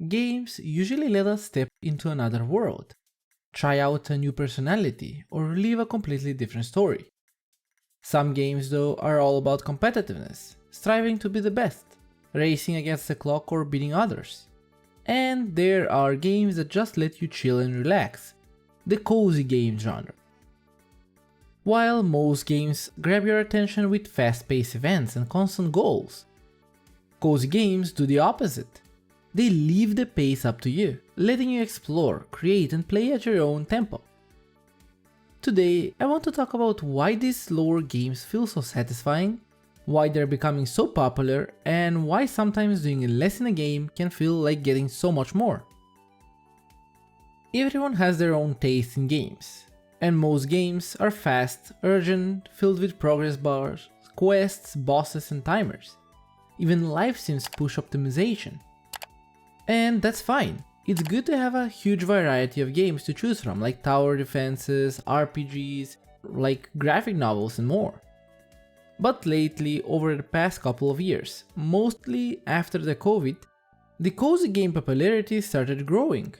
Games usually let us step into another world, try out a new personality, or live a completely different story. Some games though are all about competitiveness, striving to be the best, racing against the clock or beating others. And there are games that just let you chill and relax, the cozy game genre. While most games grab your attention with fast-paced events and constant goals, cozy games do the opposite. They leave the pace up to you, letting you explore, create and play at your own tempo. Today, I want to talk about why these slower games feel so satisfying, why they're becoming so popular, and why sometimes doing less in a game can feel like getting so much more. Everyone has their own taste in games, and most games are fast, urgent, filled with progress bars, quests, bosses and timers. Even live sims push optimization. And that's fine. It's good to have a huge variety of games to choose from, like tower defenses, RPGs, like graphic novels and more. But lately, over the past couple of years, mostly after the COVID, the cozy game popularity started growing.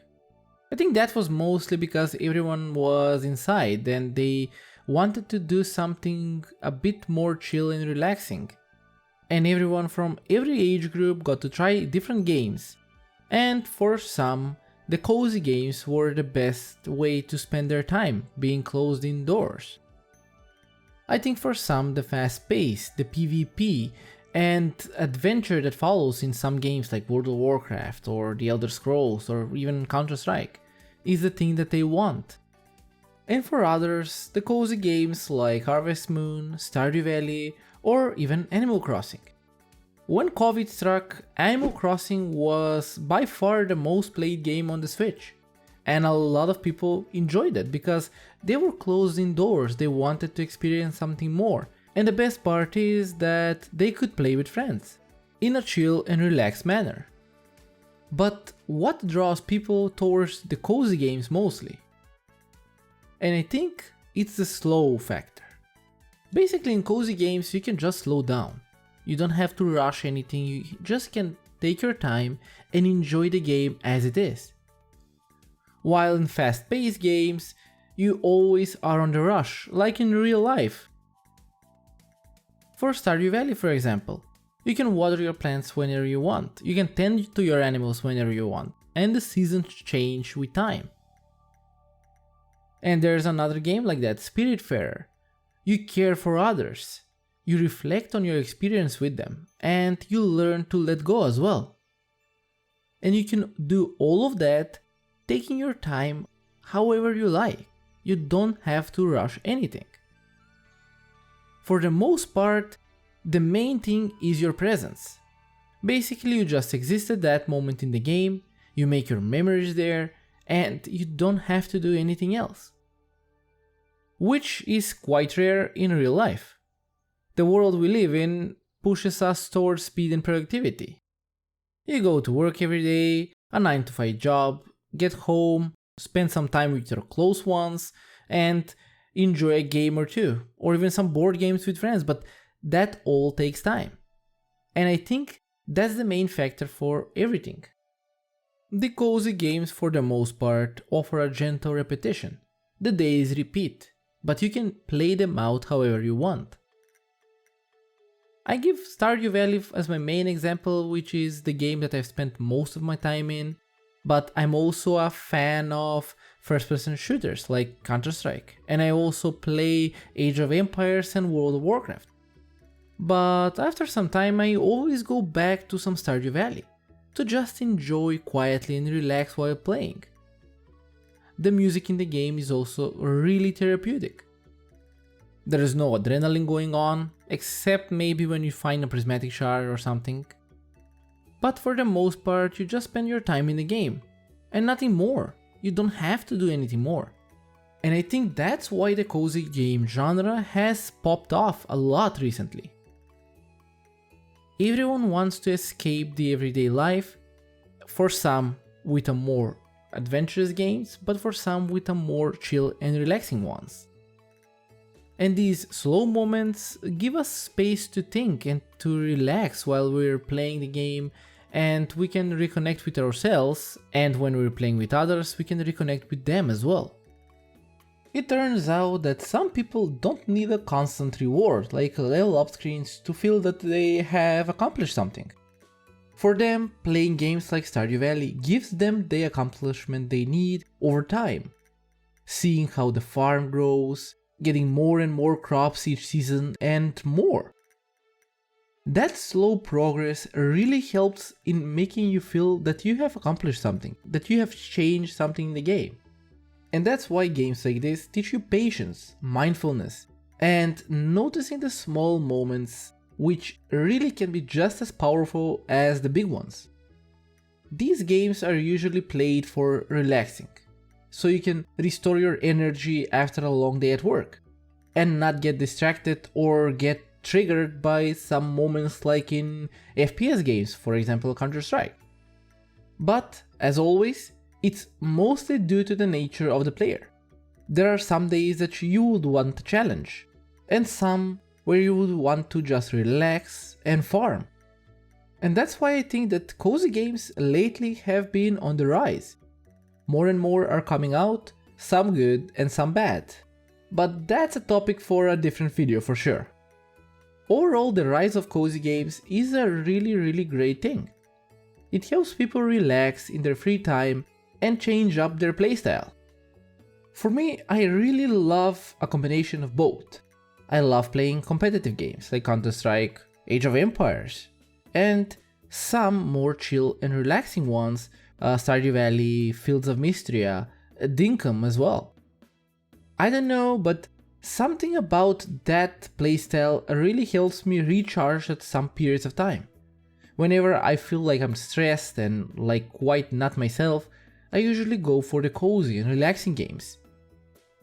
I think that was mostly because everyone was inside and they wanted to do something a bit more chill and relaxing. And everyone from every age group got to try different games. And for some, the cozy games were the best way to spend their time, being closed indoors. I think for some, the fast pace, the PvP, and adventure that follows in some games like World of Warcraft or The Elder Scrolls or even Counter-Strike is the thing that they want. And for others, the cozy games like Harvest Moon, Stardew Valley, or even Animal Crossing. When COVID struck, Animal Crossing was by far the most played game on the Switch. And a lot of people enjoyed it because they were closed indoors, they wanted to experience something more. And the best part is that they could play with friends, in a chill and relaxed manner. But what draws people towards the cozy games mostly? And I think it's the slow factor. Basically in cozy games you can just slow down. You don't have to rush anything, you just can take your time and enjoy the game as it is. While in fast-paced games, you always are on the rush, like in real life. For Stardew Valley, for example, you can water your plants whenever you want, you can tend to your animals whenever you want, and the seasons change with time. And there's another game like that, Spiritfarer. You care for others. You reflect on your experience with them, and you learn to let go as well. And you can do all of that taking your time however you like. You don't have to rush anything. For the most part, the main thing is your presence. Basically, you just exist at that moment in the game, you make your memories there, and you don't have to do anything else. Which is quite rare in real life. The world we live in pushes us towards speed and productivity. You go to work every day, a 9-to-5 job, get home, spend some time with your close ones, and enjoy a game or two, or even some board games with friends, but that all takes time. And I think that's the main factor for everything. The cozy games for the most part offer a gentle repetition. The days repeat, but you can play them out however you want. I give Stardew Valley as my main example, which is the game that I've spent most of my time in, but I'm also a fan of first-person shooters like Counter-Strike, and I also play Age of Empires and World of Warcraft. But after some time I always go back to some Stardew Valley, to just enjoy quietly and relax while playing. The music in the game is also really therapeutic. There is no adrenaline going on, except maybe when you find a prismatic shard or something. But for the most part, you just spend your time in the game, and nothing more. You don't have to do anything more. And I think that's why the cozy game genre has popped off a lot recently. Everyone wants to escape the everyday life, for some with a more adventurous games, but for some with a more chill and relaxing ones. And these slow moments give us space to think and to relax while we're playing the game and we can reconnect with ourselves, and when we're playing with others, we can reconnect with them as well. It turns out that some people don't need a constant reward like level up screens to feel that they have accomplished something. For them, playing games like Stardew Valley gives them the accomplishment they need over time. Seeing how the farm grows, getting more and more crops each season, and more. That slow progress really helps in making you feel that you have accomplished something, that you have changed something in the game. And that's why games like this teach you patience, mindfulness, and noticing the small moments, which really can be just as powerful as the big ones. These games are usually played for relaxing, so you can restore your energy after a long day at work, and not get distracted or get triggered by some moments like in FPS games, for example Counter-Strike. But, as always, it's mostly due to the nature of the player. There are some days that you would want a challenge, and some where you would want to just relax and farm. And that's why I think that cozy games lately have been on the rise. More and more are coming out, some good and some bad. But that's a topic for a different video for sure. Overall, the rise of cozy games is a really great thing. It helps people relax in their free time and change up their playstyle. For me, I really love a combination of both. I love playing competitive games like Counter-Strike, Age of Empires, and some more chill and relaxing ones, Stardew Valley, Fields of Mystria, Dinkum as well. I don't know, but something about that playstyle really helps me recharge at some periods of time. Whenever I feel like I'm stressed and like quite not myself, I usually go for the cozy and relaxing games.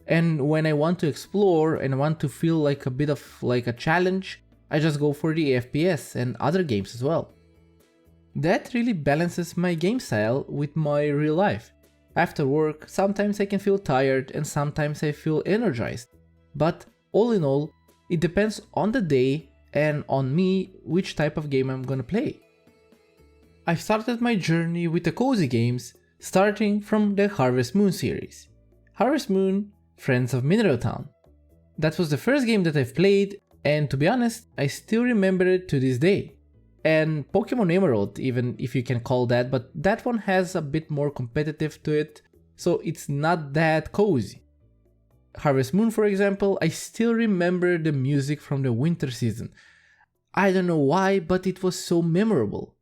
And when I want to explore and want to feel like a bit of like a challenge, I just go for the FPS and other games as well. That really balances my game style with my real life. After work, sometimes I can feel tired and sometimes I feel energized. But all in all, it depends on the day and on me which type of game I'm gonna play. I started my journey with the cozy games starting from the Harvest Moon series. Harvest Moon, Friends of Mineral Town. That was the first game that I've played, and to be honest, I still remember it to this day. And Pokemon Emerald, even if you can call that, but that one has a bit more competitive to it, so it's not that cozy. Harvest Moon, for example, I still remember the music from the winter season. I don't know why, but it was so memorable.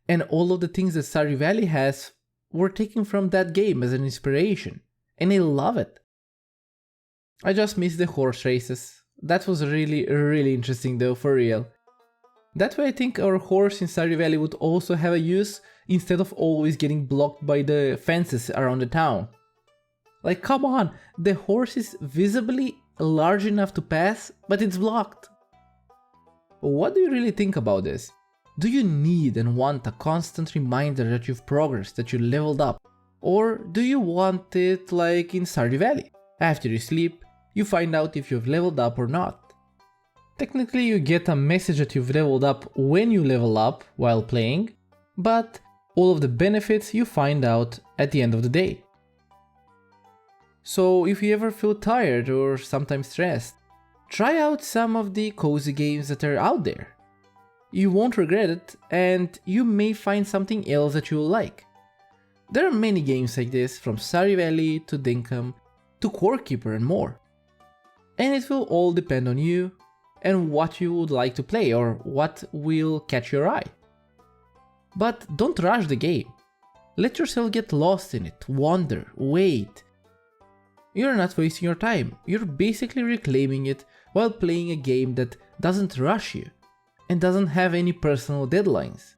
And all of the things that Stardew Valley has were taken from that game as an inspiration, and I love it. I just miss the horse races. That was really interesting though, for real. That way I think our horse in Stardew Valley would also have a use instead of always getting blocked by the fences around the town. Like, come on, the horse is visibly large enough to pass, but it's blocked. What do you really think about this? Do you need and want a constant reminder that you've progressed, that you leveled up? Or do you want it like in Stardew Valley? After you sleep, you find out if you've leveled up or not. Technically you get a message that you've leveled up when you level up while playing, but all of the benefits you find out at the end of the day. So if you ever feel tired or sometimes stressed, try out some of the cozy games that are out there. You won't regret it, and you may find something else that you'll like. There are many games like this, from Stardew Valley to Dinkum to Core Keeper and more. And it will all depend on you and what you would like to play or what will catch your eye. But don't rush the game. Let yourself get lost in it, wander, wait. You're not wasting your time, you're basically reclaiming it while playing a game that doesn't rush you and doesn't have any personal deadlines.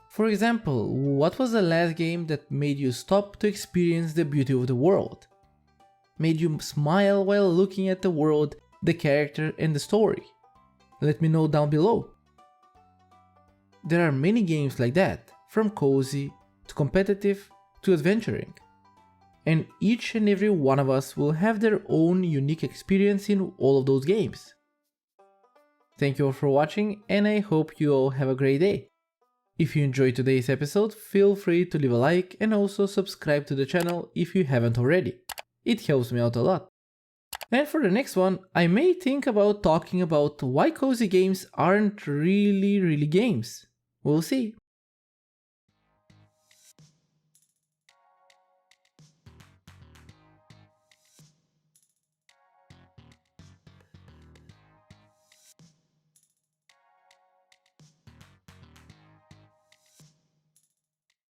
For example, what was the last game that made you stop to experience the beauty of the world? Made you smile while looking at the world, the character and the story? Let me know down below. There are many games like that, from cozy to competitive to adventuring. And each and every one of us will have their own unique experience in all of those games. Thank you all for watching, and I hope you all have a great day. If you enjoyed today's episode, feel free to leave a like and also subscribe to the channel if you haven't already. It helps me out a lot. And for the next one, I may think about talking about why cozy games aren't really games. We'll see.